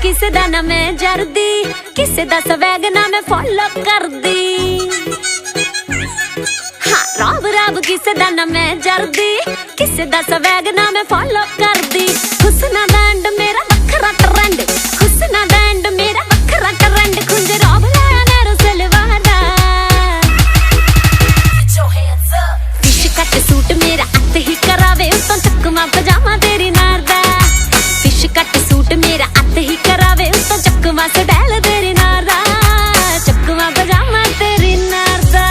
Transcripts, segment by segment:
किसे दा ना मैं जरदी, किसे दा स्वैग ना मैं फॉलो करदी। हाँ रब रब किसे दा ना मैं जरदी, किसे दा स्वैग ना मैं फॉलो करदी। हुस्ना दा एंड मेरा वखरा ट्रेंड, हुस्ना दा एंड मेरा वखरा ट्रेंड। खुंजे रब लाया नैरो सलवार दा, फिश कट सूट मेरा अत ही करावे उतों चकमा पजामा तेरी नार दा। फिश कट सूट मेरा अत ही करावे उतों चकमा स्टाइल तेरी नार दा, चकमा पजामा तेरी नार दा।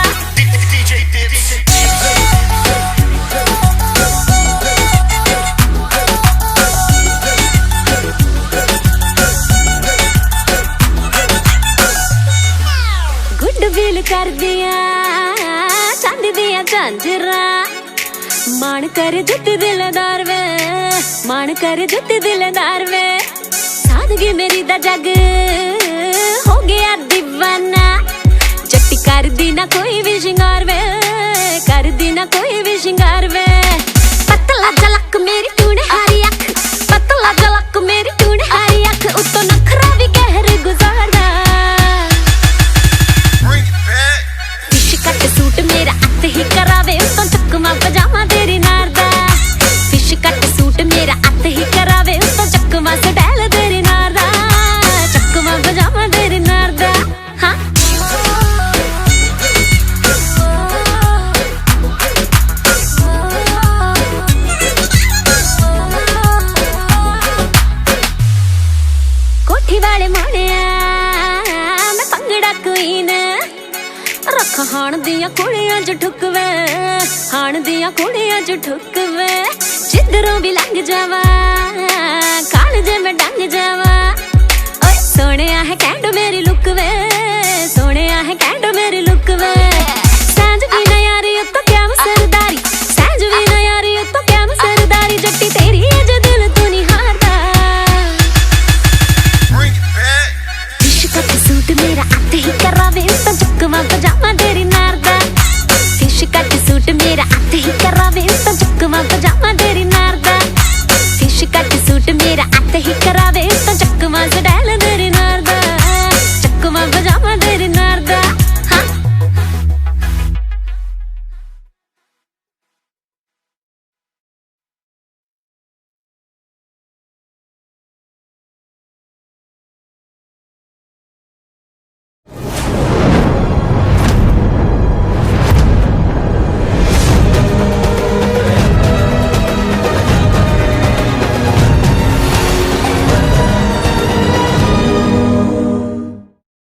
गुड फील कर दिया चांद दिया झांझरा, मान कर जुत्ती दिलदार वे, मान कर जुत्ती दिलदार वे। सादगी मेरी दा जग हो गया दीवाना, जट्टी कर दी ना कोई भी शिंगार वे, कर दी ना कोई भी शिंगार वे। पतला झलक मेरी तूने हारी अख, पतला झलक मेरी तूने हारी अख। उत्तों नखरा भी कहर गुजारदा, फिश कट सूट मेरा अत ही करावे उतों चकमा पजामा तेरी नार दा। फिश कट सूट मेरा अत ही करावे उतों चकमा स्टाइल तेरी नार दा, चकमा पजामा तेरी नार दा। हाँ कोठी वाले मोड़िया मैं भंगड़ा क्वीन, रख हाण दिया कुड़ियां च ठुकवे, हाण दिया कुड़ियां च ठुकवे। जिधरों भी लंघ जावा काल जे मैं